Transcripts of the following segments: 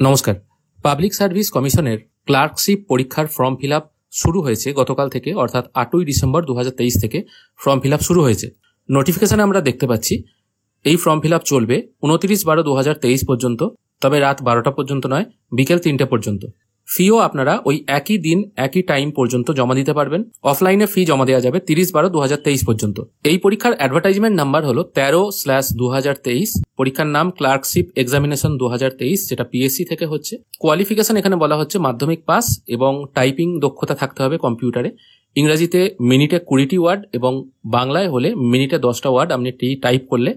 নমস্কার। Public service কমিশনের clerkship পরীক্ষার ফর্ম ফিল আপ শুরু হয়েছে গতকাল থেকে, অর্থাৎ 8ই ডিসেম্বর 2023 থেকে ফর্ম ফিল আপ শুরু হয়েছে। নোটিফিকেশনে আমরা দেখতে পাচ্ছি এই ফর্ম ফিল আপ চলবে 29/12/2023 পর্যন্ত, তবে রাত 12টা পর্যন্ত নয়, বিকেল 3টে পর্যন্ত। ফিও আপনারা ওই একই দিন একই টাইম পর্যন্ত জমা দিতে পারবেন। অফলাইনে ফি জমা দেওয়া যাবে 30/12/2023 পর্যন্ত। এই পরীক্ষার অ্যাডভার্টাইজমেন্ট নাম্বার হলো 13/2023। পরীক্ষার নাম ক্লার্কশিপ এক্সামিনেশন 2023, যেটা পিএসসি থেকে হচ্ছে। কোয়ালিফিকেশন এখানে বলা হচ্ছে মাধ্যমিক পাস এবং টাইপিং দক্ষতা থাকতে হবে কম্পিউটারে। ইংরেজিতে মিনিটে 20টি ওয়ার্ড এবং বাংলায় হলে মিনিটে 10টা ওয়ার্ড আপনি টাইপ করলে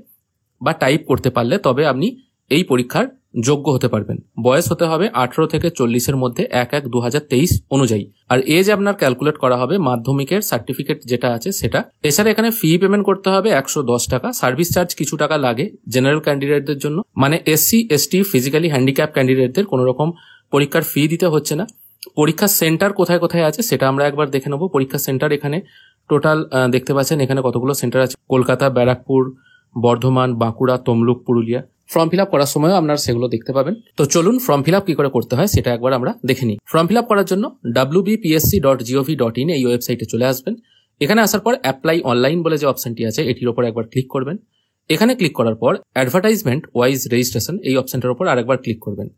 বা টাইপ করতে পারলে তবে আপনি এই পরীক্ষার যোগ্য হতে পারবেন। বয়স হতে হবে 18 থেকে 40-এর মধ্যে 1/1/2023 অনুযায়ী। আর এজ আপনার ক্যালকুলেট করা হবে মাধ্যমিকের সার্টিফিকেট যেটা আছে সেটা। এছাড়া এখানে ফি পেমেন্ট করতে হবে 110 টাকা। সার্ভিস চার্জ কিছু টাকা লাগে জেনারেল ক্যান্ডিডেটদের জন্য, মানে এসসি এসটি ফিজিক্যালি হ্যান্ডিক্যাপ ক্যান্ডিডেটদের কোনো রকম পরীক্ষার ফি দিতে হচ্ছে না। পরীক্ষার সেন্টার কোথায় কোথায় আছে সেটা আমরা একবার দেখে নেব। পরীক্ষার সেন্টার এখানে টোটাল দেখতে পাচ্ছেন, এখানে কতগুলো সেন্টার আছে। Kolkata, Barrackpore, Bardhaman, Bankura, Tamluk, Purulia. Form fill up করার সময়ও আপনারা সেগুলো দেখতে পাবেন। তো চলুন ফর্ম ফিল আপ কি করে করতে হয় সেটা একবার আমরা দেখে নিই। ফর্ম ফিল আপ করার জন্য wbpsc.gov.in এই ওয়েবসাইটে চলে আসবেন। এখানে আসার পর অ্যাপ্লাই অনলাইন বলে যে অপশনটি আছে এটির উপর একবার ক্লিক করবেন। এখানে ক্লিক করার পর অ্যাডভার্টাইজমেন্ট ওয়াইজ রেজিস্ট্রেশন এই অপশনটার উপর আরেকবার ক্লিক করবেন।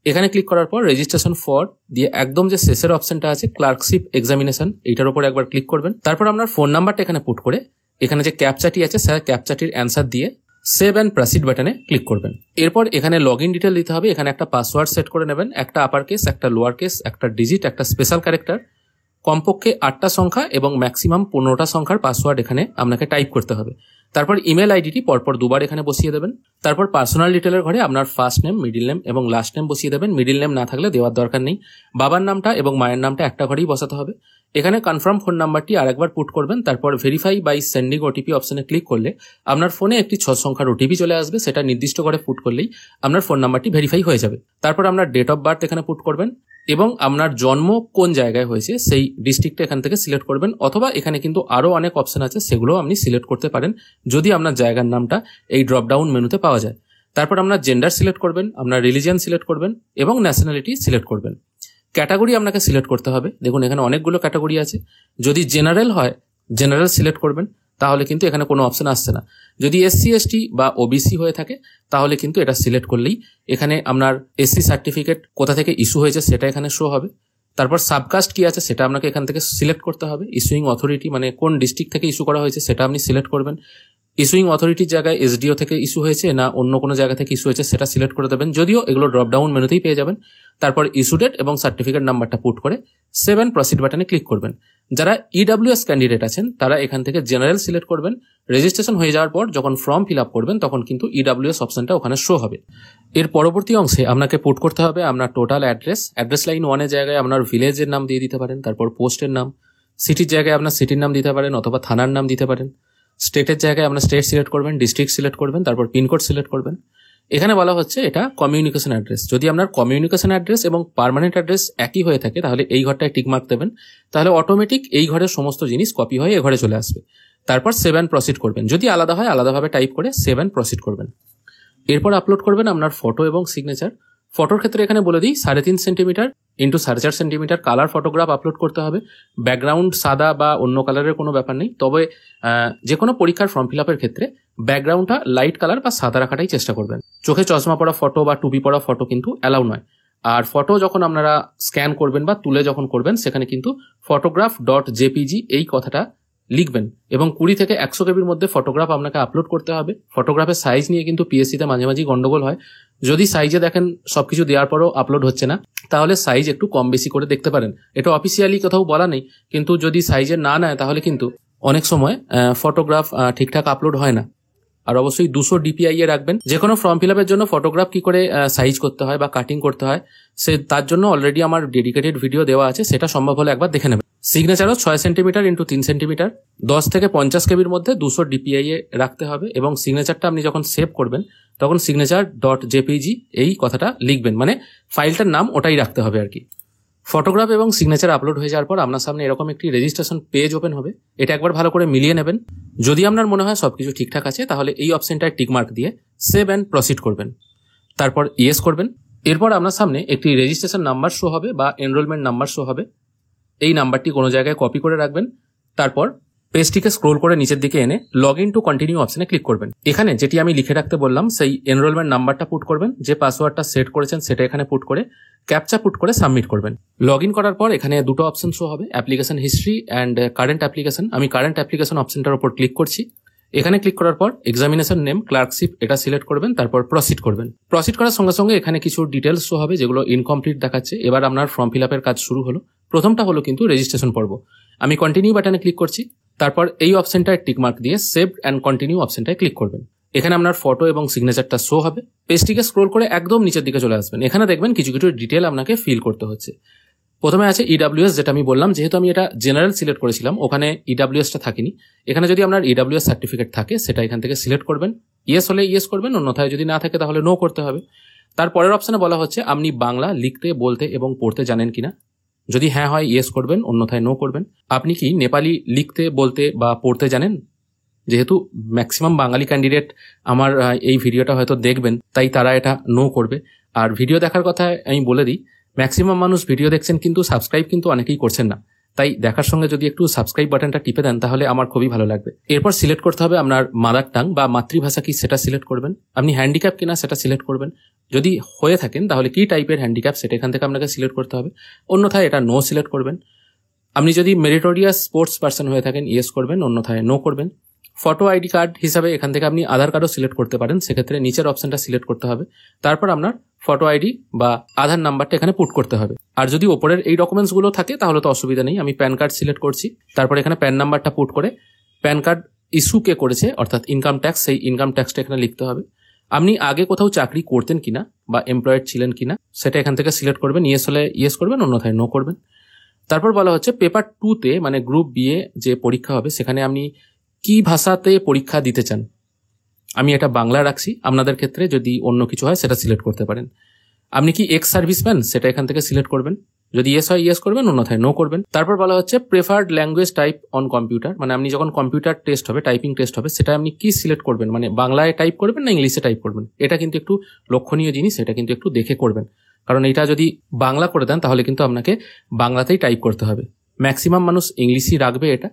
এখানে ক্লিক করার পর রেজিস্ট্রেশন ফর দিয়ে একদম যে শেষের অপশনটা আছে ক্লার্কশিপ এক্সামিনেশন এইটার উপর একবার ক্লিক করবেন। তারপর আপনার ফোন নাম্বারটা এখানে পুট করে এখানে যে ক্যাপচাটি আছে সেই ক্যাপচাটির অ্যান্সার দিয়ে সেভ অ্যান্ড প্রসিড বাটনে ক্লিক করবেন। এরপর এখানে লগ ইন ডিটেল দিতে হবে। এখানে একটা পাসওয়ার্ড সেট করে নেবেন, একটা আপার কেস, একটা লোয়ার কেস, একটা ডিজিট, একটা স্পেশাল ক্যারেক্টার, কমপক্ষে 8টা সংখ্যা এবং ম্যাক্সিমাম 15টা সংখ্যার পাসওয়ার্ড এখানে আপনাকে টাইপ করতে হবে। তারপর ইমেল আইডিটি পরপর দুবার এখানে বসিয়ে দেবেন। তারপর পার্সোনাল ডিটেলের ঘরে আপনার ফার্স্ট নেম, মিডিল নেম এবং লাস্ট নেম বসিয়ে দেবেন। মিডিল নেম না থাকলে দেওয়ার দরকার নেই। বাবার নামটা এবং মায়ের নামটা একটা ঘরেই বসাতে হবে। এখানে কনফার্ম ফোন নাম্বারটি আরেকবার পুট করবেন। তারপর ভেরিফাই বাই সেন্ডিং ওটিপি অপশনে ক্লিক করলে আপনার ফোনে একটি 6 সংখ্যার ওটিপি চলে আসবে। সেটা নির্দিষ্ট করে পুট করলেই আপনার ফোন নাম্বারটি ভেরিফাই হয়ে যাবে। তারপর আপনার ডেট অফ বার্থ এখানে পুট করবেন এবং আপনার জন্ম কোন জায়গায় হয়েছে সেই ডিস্ট্রিক্টটা এখান থেকে সিলেক্ট করবেন, অথবা এখানে কিন্তু আরও অনেক অপশন আছে সেগুলো আপনি সিলেক্ট করতে পারেন যদি আপনার জায়গার নামটা এই ড্রপ ডাউন মেনুতে পাওয়া যায়। তারপর আপনার জেন্ডার সিলেক্ট করবেন, আপনার রিলিজিয়ান সিলেক্ট করবেন এবং ন্যাশনালিটি সিলেক্ট করবেন। ক্যাটাগরি আপনাকে সিলেক্ট করতে হবে। দেখুন এখানে অনেকগুলো ক্যাটাগরি আছে। যদি জেনারেল হয় জেনারেল সিলেক্ট করবেন, তাহলে কিন্তু এখানে কোনো অপশন আসছে না। যদি এসসি এসটি বা ওবিসি হয়ে থাকে তাহলে কিন্তু এটা সিলেক্ট করলেই এখানে আপনার এসসি সার্টিফিকেট কোথা থেকে ইস্যু হয়েছে সেটা এখানে শো হবে। তারপর সাবকাস্ট কি আছে সেটা আপনাকে এখান থেকে সিলেক্ট করতে হবে। ইস্যুইং অথরিটি মানে কোন ডিস্ট্রিক্ট থেকে ইস্যু করা হয়েছে সেটা আপনি সিলেক্ট করবেন। ইস্যুইং অথরিটির জায়গায় এসডিও থেকে ইস্যু হয়েছে না অন্য কোনো জায়গা থেকে ইস্যু হয়েছে সেটা সিলেক্ট করে দেবেন, যদিও এগুলো ড্রপ ডাউন মেনুতেই পেয়ে যাবেন। তারপর ইস্যু ডেট এবং সার্টিফিকেট নাম্বারটা পুট করে সেভ অ্যান্ড প্রসিড বাটনে ক্লিক করবেন। যারা ইডব্লিউএস ক্যান্ডিডেট আছেন তারা এখান থেকে জেনারেল সিলেক্ট করবেন। রেজিস্ট্রেশন হয়ে যাওয়ার পর যখন ফর্ম ফিল আপ করবেন তখন কিন্তু ইডব্লিউএস অপশনটা ওখানে শো হবে। এর পরবর্তী অংশে আপনাকে পুট করতে হবে আপনার টোটাল অ্যাড্রেস লাইন 1-এর জায়গায় আপনার ভিলেজের নাম দিয়ে দিতে পারেন, তারপর পোস্টের নাম, সিটির জায়গায় আপনার সিটির নাম দিতে পারেন অথবা থানার নাম দিতে পারেন, স্টেটের জায়গায় আপনার স্টেট সিলেক্ট করবেন, ডিস্ট্রিক্ট সিলেক্ট করবেন, তারপর পিনকোড সিলেক্ট করবেন। এখানে বলা হচ্ছে এটা কমিউনিকেশন অ্যাড্রেস। যদি আপনার কমিউনিকেশন অ্যাড্রেস এবং পার্মানেন্ট অ্যাড্রেস একই হয়ে থাকে তাহলে এই ঘরটায় টিকমার্ক দেবেন, তাহলে অটোমেটিক এই ঘরের সমস্ত জিনিস কপি হয়ে এ ঘরে চলে আসবে। তারপর সেভ অ্যান্ড প্রসিড করবেন। যদি আলাদা হয় আলাদাভাবে টাইপ করে সেভ অ্যান্ড প্রসিড করবেন। এরপর আপলোড করবেন আপনার ফটো এবং সিগনেচার। ফটোর ক্ষেত্রে এখানে বলে দিই 3.5 centimetre into 4.5 centimetre colour photograph upload করতে হবে। ব্যাকগ্রাউন্ড সাদা বা অন্য কালারের কোনো ব্যাপার নেই, তবে যে কোনো পরীক্ষার ফর্ম ফিল আপের ক্ষেত্রে ব্যাকগ্রাউন্ডটা লাইট কালার বা সাদা রাখাটাই চেষ্টা করবেন। চোখে চশমা পরা ফটো বা টুপি পরা ফটো কিন্তু অ্যালাউ নয়। আর ফটো যখন আপনারা স্ক্যান করবেন বা তুলে যখন করবেন সেখানে কিন্তু photograph.jpg এই কথাটা লিখবেন এবং 20 থেকে 100 কেবির মধ্যে ফটোগ্রাফ আপনাকে আপলোড করতে হবে। ফটোগ্রাফের সাইজ নিয়ে কিন্তু পিএসসিতে মাঝে মাঝে গন্ডগোল হয়। যদি সাইজে দেখেন সবকিছু দেওয়ার পরও আপলোড হচ্ছে না তাহলে সাইজ একটু কম বেশি করে দেখতে পারেন। এটা অফিসিয়ালি কোথাও বলা নেই, কিন্তু যদি সাইজে না নেয় তাহলে কিন্তু অনেক সময় ফটোগ্রাফ ঠিকঠাক আপলোড হয় না। আর অবশ্যই 200 DPI এ রাখবেন। যে কোনো ফর্ম ফিল আপের জন্য ফটোগ্রাফ কি করে সাইজ করতে হয় বা কাটিং করতে হয় তার জন্য অলরেডি আমার ডেডিকেটেড ভিডিও দেওয়া আছে, সেটা সম্ভব হলে একবার দেখে নেবেন। সিগনেচারও 6 সেন্টিমিটার ইন্টু 3 সেন্টিমিটার 10 থেকে 50 কেবির মধ্যে 200 DPI এ রাখতে হবে এবং সিগনেচারটা আপনি যখন সেভ করবেন তখন signature.jpg এই কথাটা লিখবেন, মানে ফাইলটার নাম ওটাই রাখতে হবে আর কি। ফটোগ্রাফ এবং সিগনেচার আপলোড হয়ে যাওয়ার পর আপনার সামনে এরকম একটি রেজিস্ট্রেশন পেজ ওপেন হবে। এটা একবার ভালো করে মিলিয়ে নেবেন। যদি আপনার মনে হয় সবকিছু ঠিকঠাক আছে তাহলে এই অপশনটায় টিকমার্ক দিয়ে সেভ অ্যান্ড প্রসিড করবেন। তারপর ইয়েস করবেন এরপর আপনার সামনে একটি রেজিস্ট্রেশন নাম্বার শো হবে বা এনরোলমেন্ট নাম্বার শো হবে। এই নাম্বারটি কোনো জায়গায় কপি করে রাখবেন। তারপর পেজটিকে স্ক্রোল করে নিচের দিকে এনে লগ ইন টু কন্টিনিউ অপশনে ক্লিক করবেন। এখানে যেটি আমি লিখে রাখতে বললাম সেই এনরোলমেন্ট নাম্বারটা পুট করবেন, যে পাসওয়ার্ডটা সেট করেছেন সেটা এখানে পুট করে ক্যাপচা পুট করে সাবমিট করবেন। লগ ইন করার পর এখানে দুটো অপশন শো হবে, application history and current application. আমি কারেন্ট অ্যাপ্লিকেশন অপশনটার উপর ক্লিক করছি। এখানে ক্লিক করার পর এক্সামিনেশন নেম, ক্লার্কশিপ এটা সিলেক্ট করবেন, তারপর প্রসিড করবেন। প্রসিড করার সঙ্গে সঙ্গে এখানে কিছু ডিটেলস শো হবে যেগুলো ইনকমপ্লিট দেখাচ্ছে। এবার আপনার ফর্ম ফিল আপের কাজ শুরু হলো। প্রথমটা হলো কিন্তু রেজিস্ট্রেশন পর্ব। আমি কন্টিনিউ বাটনে ক্লিক করছি। তারপর এই অপশনটায় টিকমার্ক দিয়ে সেভ অ্যান্ড কন্টিনিউ অপশনটায় ক্লিক করবেন। এখানে আপনার ফটো এবং সিগনেচারটা শো হবে। পেজটিকে স্ক্রোল করে একদম নিচের দিকে চলে আসবেন। এখানে দেখবেন কিছু কিছু ডিটেল আপনাকে ফিল করতে হচ্ছে। প্রথমে আছে ইডাব্লিউএস, যেটা আমি বললাম যেহেতু আমি এটা জেনারেল সিলেক্ট করেছিলাম ওখানে ইডাব্লিউএসটা থাকেনি। এখানে যদি আপনার ইডাব্লিউএস সার্টিফিকেট থাকে সেটা এখান থেকে সিলেক্ট করবেন। ইয়েস হলে ইয়েস করবেন, অন্যথায় যদি না থাকে তাহলে নো করতে হবে। তারপরের অপশনে বলা হচ্ছে আপনি বাংলা লিখতে, বলতে এবং পড়তে জানেন কিনা। যদি হ্যাঁ হয় ইয়েস করবেন, অন্যথায় নো করবেন। আপনি কি নেপালি লিখতে, বলতে বা পড়তে জানেন? যেহেতু ম্যাক্সিমাম বাঙালি ক্যান্ডিডেট আমার এই ভিডিওটা হয়তো দেখবেন, তাই তারা এটা নো করবে। আর ভিডিও দেখার কথা আমি বলে দিই, ম্যাক্সিমাম মানুষ ভিডিও দেখছেন কিন্তু সাবস্ক্রাইব কিন্তু অনেকেই করছেন না। তাই দেখার সঙ্গে যদি একটু সাবস্ক্রাইব বাটনটা টিপে দেন তাহলে আমার খুবই ভালো লাগবে। এরপর সিলেক্ট করতে হবে আপনার মাদার টাং বা মাতৃভাষা কি সেটা সিলেক্ট করবেন। আপনি হ্যান্ডিক্যাপ কিনা সেটা সিলেক্ট করবেন। যদি হয়ে থাকেন তাহলে কি টাইপের হ্যান্ডিক্যাপ সেটা এখান থেকে আপনাকে সিলেক্ট করতে হবে, অন্যথায় এটা নো সিলেক্ট করবেন। আপনি যদি মেরিটোরিয়াস স্পোর্টস পার্সন হয়ে থাকেন ইয়েস করবেন, অন্যথায় নো করবেন। ফটো আইডি কার্ড হিসাবে এখান থেকে আপনি আধার কার্ডও সিলেক্ট করতে পারেন, সেক্ষেত্রে নিচের অপশনটা সিলেক্ট করতে হবে। তারপর আপনার ফটো আইডি বা আধার নাম্বারটা এখানে পুট করতে হবে। আর যদি ওপরের এই ডকুমেন্টসগুলো থাকে তাহলে তো অসুবিধা নেই। আমি প্যান কার্ড সিলেক্ট করছি। তারপর এখানে প্যান নাম্বারটা পুট করে প্যান কার্ড ইস্যু কে করেছে অর্থাৎ ইনকাম ট্যাক্স, সেই ইনকাম ট্যাক্সটা এখানে লিখতে হবে। আপনি আগে কোথাও চাকরি করতেন কিনা বা এমপ্লয়েড ছিলেন কিনা সেটা এখান থেকে সিলেক্ট করবেন। ইয়েস হলে ইয়েস করবেন, অন্যথায় নো করবেন। তারপর বলা হচ্ছে পেপার 2-তে মানে গ্রুপ বি এ যে পরীক্ষা হবে সেখানে আপনি কি ভাষাতে পরীক্ষা দিতে চান। আমি এটা বাংলা রাখছি, আপনাদের ক্ষেত্রে যদি অন্য কিছু হয় সেটা সিলেক্ট করতে পারেন। আপনি কি এক্স সার্ভিসম্যান সেটা এখান থেকে সিলেক্ট করবেন। যদি ইয়েস হয় ইয়েস করবেন, অন্যথায় নো করবেন। তারপর বলা হচ্ছে preferred language type on computer, মানে আপনি যখন কম্পিউটার টেস্ট হবে, টাইপিং টেস্ট হবে, সেটা আপনি কি সিলেক্ট করবেন, মানে বাংলায় টাইপ করবেন না ইংলিশে টাইপ করবেন। এটা কিন্তু একটু লক্ষণীয় জিনিস, এটা কিন্তু একটু দেখে করবেন, কারণ এটা যদি বাংলা করে দেন তাহলে কিন্তু আপনাকে বাংলাতেই টাইপ করতে হবে। ম্যাক্সিমাম মানুষ ইংলিশই রাখবে এটা।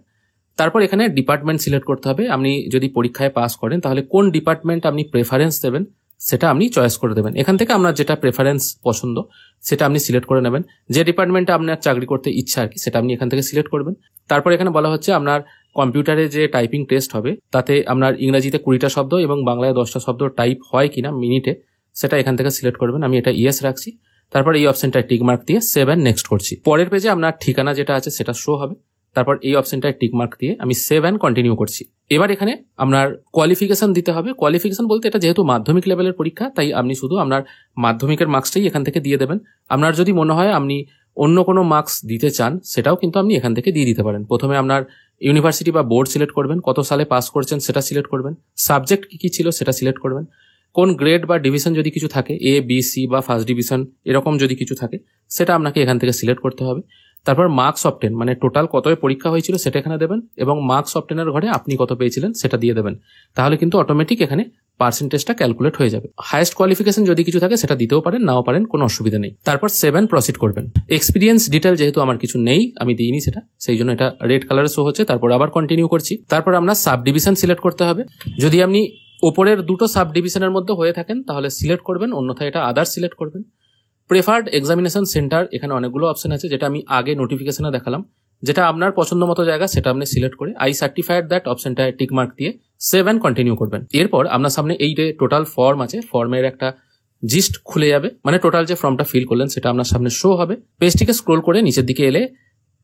তারপর এখানে ডিপার্টমেন্ট সিলেক্ট করতে হবে। আপনি যদি পরীক্ষায় পাস করেন তাহলে কোন ডিপার্টমেন্ট আপনি প্রেফারেন্স দেবেন সেটা আপনি চয়েস করে দেবেন। এখান থেকে আপনার যেটা প্রেফারেন্স পছন্দ সেটা আপনি সিলেক্ট করে নেবেন। যে ডিপার্টমেন্টে আপনার চাকরি করতে ইচ্ছা আর কি সেটা আপনি এখান থেকে সিলেক্ট করবেন। তারপর এখানে বলা হচ্ছে আপনার কম্পিউটারে যে টাইপিং টেস্ট হবে তাতে আপনার ইংরেজিতে 20টা শব্দ এবং বাংলায় 10টা শব্দ টাইপ হয় কিনা মিনিটে সেটা এখান থেকে সিলেক্ট করবেন। আমি এটা ইয়েস রাখছি। তারপর এই অপশনটায় টিক মার্ক দিয়ে সেভ অ্যান্ড নেক্সট করছি। পরের পেজে আপনার ঠিকানা যেটা আছে সেটা শো হবে। তারপর এই অপশনটায় টিক মার্ক দিয়ে আমি সেভ অ্যান্ড কন্টিনিউ করছি। এবার এখানে আপনার কোয়ালিফিকেশন দিতে হবে। কোয়ালিফিকেশন বলতে এটা যেহেতু মাধ্যমিক লেভেলের পরীক্ষা তাই আপনি শুধু আপনার মাধ্যমিকের মার্কসটাই এখান থেকে দিয়ে দেবেন। আপনার যদি মনে হয় আপনি অন্য কোনো মার্কস দিতে চান সেটাও কিন্তু আপনি এখান থেকে দিয়ে দিতে পারেন। প্রথমে আপনার ইউনিভার্সিটি বা বোর্ড সিলেক্ট করবেন, কত সালে পাস করছেন সেটা সিলেক্ট করবেন, সাবজেক্ট কি ছিল সেটা সিলেক্ট করবেন, কোন গ্রেড বা ডিভিশন যদি কিছু থাকে এ বি সি বা ফার্স্ট ডিভিশন এরকম যদি কিছু থাকে সেটা আপনাকে এখান থেকে সিলেক্ট করতে হবে। তারপর মার্কস অফ 10 মানে টোটাল কত পরীক্ষা হয়েছিল সেটা এখানে দেবেন এবং মার্কস অফ 10 এর ঘরে আপনি কত পেয়েছিলেন সেটা দিয়ে দেবেন। তাহলে কিন্তু অটোমেটিক এখানে পার্সেন্টেজটা ক্যালকুলেট হয়ে যাবে। হাইয়েস্ট কোয়ালিফিকেশন যদি কিছু থাকে সেটা দিতেও পারেন, নাও পারেন, কোনো অসুবিধা নেই। তারপর 7 প্রসিড করবেন। এক্সপিরিয়েন্স ডিটেল যেহেতু আমার কিছু নেই, আমি দিইনি সেটা, সেই জন্য এটা রেড কালারে শো হচ্ছে। তারপর আবার কন্টিনিউ করছি। তারপর আপনার সাব ডিভিশন সিলেক্ট করতে হবে। যদি আপনি ওপরের দুটো সাব ডিভিশনের মধ্যে হয়ে থাকেন তাহলে সিলেক্ট করবেন, অন্যথায় এটা আদার সিলেক্ট করবেন। প্রেফার্ড এক্সামিনেশন সেন্টার, এখানে অনেকগুলো অপশন আছে যেটা আমি আগে নোটিফিকেশনে দেখালাম। যেটা আপনার পছন্দ মতো জায়গা সেটা আপনি সিলেক্ট করে আই সার্টিফাইড দ্যাট অপশনটায় টিক মার্ক দিয়ে সেভ অ্যান্ড কন্টিনিউ করবেন। এরপর আপনার সামনে এই যে টোটাল ফর্ম আছে, ফর্মের একটা জিস্ট খুলে যাবে, মানে টোটাল যে ফর্মটা ফিল করলেন সেটা আপনার সামনে শো হবে। পেজটিকে স্ক্রোল করে নিচের দিকে এলে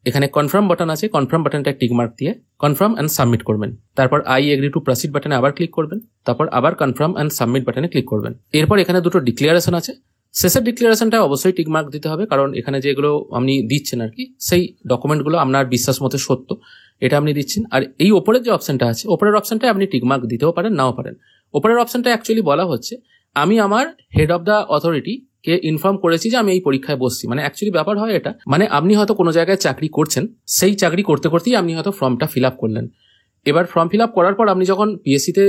এখানে কনফার্ম বাটন আছে, কনফার্ম বাটনটা টিক মার্ক দিয়ে কনফার্ম অ্যান্ড সাবমিট করবেন। তারপর আই এগ্রি টু প্রসিড বাটনে আবার ক্লিক করবেন। তারপর আবার কনফার্ম অ্যান্ড সাবমিট বাটনে ক্লিক করবেন। এরপর এখানে দুটো ডিক্লারেশন আছে। শেষের ডিক্লারেশনটা অবশ্যই টিক মার্ক দিতে হবে, কারণ এখানে যেগুলো আপনি দিচ্ছেন আর কি সেই ডকুমেন্টগুলো আপনার বিশ্বাস মতে সত্য, এটা আপনি দিচ্ছেন। আর এই ওপরের যে অপশনটা আছে, ওপরের অপশনটায় আপনি টিক মার্ক দিতেও পারেন, নাও পারেন। ওপরের অপশনটা অ্যাকচুয়ালি বলা হচ্ছে আমি আমার head of the authority K inform করেছি যে আমি এই পরীক্ষায় বসছি। মানে অ্যাকচুয়ালি ব্যাপার হয় এটা, মানে আপনি হয়তো কোনো জায়গায় চাকরি করছেন, সেই চাকরি করতে করতেই আপনি হয়তো ফর্মটা ফিল আপ করলেন। এবার ফর্ম ফিল আপ করার পর আপনি যখন পিএসসিতে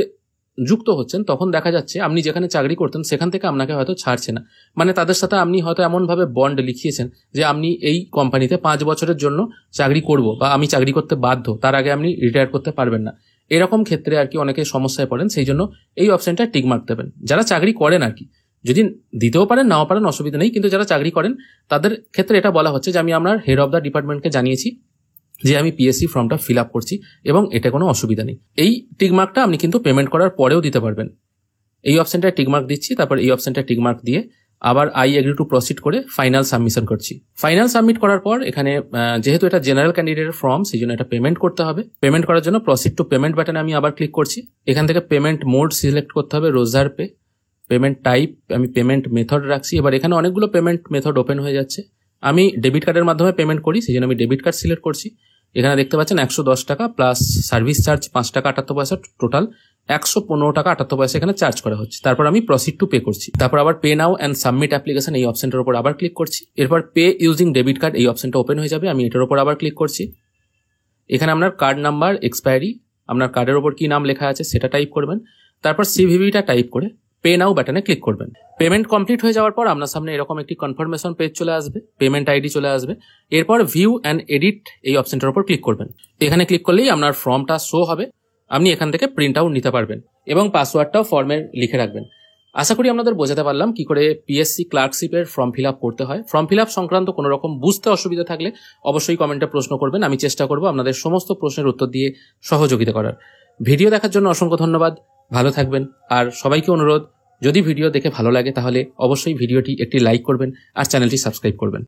যুক্ত হচ্ছেন তখন দেখা যাচ্ছে আপনি যেখানে চাকরি করতেন সেখান থেকে আপনাকে হয়তো ছাড়ছে না। মানে তাদের সাথে আপনি হয়তো এমনভাবে বন্ড লিখিয়েছেন যে আপনি এই কোম্পানিতে 5 বছরের জন্য চাকরি করব বা আমি চাকরি করতে বাধ্য, তার আগে আপনি রিটায়ার করতে পারবেন না। এরকম ক্ষেত্রে আর কি অনেকে সমস্যায় পড়েন, সেই জন্য এই অপশনটা টিক মার্ক দেবেন। যারা চাকরি করেন আর কি, যদি দিতেও পারেন নাও পারেন অসুবিধা নেই, কিন্তু যারা চাকরি করেন তাদের ক্ষেত্রে এটা বলা হচ্ছে যে আমি আপনার হেড অফ দ্য ডিপার্টমেন্টকে জানিয়েছি যে আমি পিএসসি ফর্মটা ফিল আপ করছি এবং এটা কোনো অসুবিধা নেই। এই টিকমার্কটা আপনি কিন্তু পেমেন্ট করার পরেও দিতে পারবেন। এই অপশনটা টিকমার্ক দিচ্ছি, তারপর এই অপশনটা টিকমার্ক দিয়ে আবার আই এগ্রি টু প্রসিড করে ফাইনাল সাবমিশন করছি। ফাইনাল সাবমিট করার পর এখানে যেহেতু এটা জেনারেল ক্যান্ডিডেটের ফর্ম, সেই জন্য এটা পেমেন্ট করতে হবে। পেমেন্ট করার জন্য প্রসিড টু পেমেন্ট বাটনে আমি আবার ক্লিক করছি। এখান থেকে পেমেন্ট মোড সিলেক্ট করতে হবে, রোজার পে। পেমেন্ট টাইপ আমি পেমেন্ট মেথড রাখছি। এবার এখানে অনেকগুলো পেমেন্ট মেথড ওপেন হয়ে যাচ্ছে। আমি ডেবিট কার্ডের মাধ্যমে পেমেন্ট করি, সেই জন্য আমি ডেবিট কার্ড সিলেক্ট করছি। এখানে দেখতে পাচ্ছেন 110 টাকা প্লাস সার্ভিস চার্জ 5 টাকা 78 পয়সা, টোটাল 115 টাকা 78 পয়সা এখানে চার্জ করা হচ্ছে। তারপর আমি প্রসিড টু পে করছি। তারপর আবার pay now and submit application এই অপশনটার উপর আবার ক্লিক করছি। এরপর পে ইউজিং ডেবিট কার্ড এই অপশনটা ওপেন হয়ে যাবে, আমি এটার উপর আবার ক্লিক করছি। এখানে আপনার কার্ড নাম্বার, এক্সপায়ারি, আপনার কার্ডের ওপর কি নাম লেখা আছে সেটা টাইপ করবেন। তারপর সিভিভিটা টাইপ করে পে নাও বাটনে ক্লিক করবেন। পেমেন্ট কমপ্লিট হয়ে যাওয়ার পর আপনার সামনে এরকম একটি কনফার্মেশন পেজ চলে আসবে, পেমেন্ট আইডি চলে আসবে। এরপর ভিউ অ্যান্ড এডিট এই অপশনটার উপর ক্লিক করবেন। এখানে ক্লিক করলেই আপনার ফর্মটা শো হবে, আপনি এখান থেকে প্রিন্ট আউট নিতে পারবেন এবং পাসওয়ার্ডটাও ফর্মের লিখে রাখবেন। আশা করি আপনাদের বোঝাতে পারলাম কি করে পিএসসি ক্লার্কশিপের ফর্ম ফিল আপ করতে হয়। ফর্ম ফিল আপ সংক্রান্ত কোনো রকম বুঝতে অসুবিধা থাকলে অবশ্যই কমেন্টে প্রশ্ন করবেন, আমি চেষ্টা করব আপনাদের সমস্ত প্রশ্নের উত্তর দিয়ে সহযোগিতা করার। ভিডিও দেখার জন্য অসংখ্য ধন্যবাদ, ভালো থাকবেন। আর সবাইকে অনুরোধ, যদি ভিডিও দেখে ভালো লাগে তাহলে অবশ্যই ভিডিওটি একটি লাইক করবেন আর চ্যানেলটি সাবস্ক্রাইব করবেন।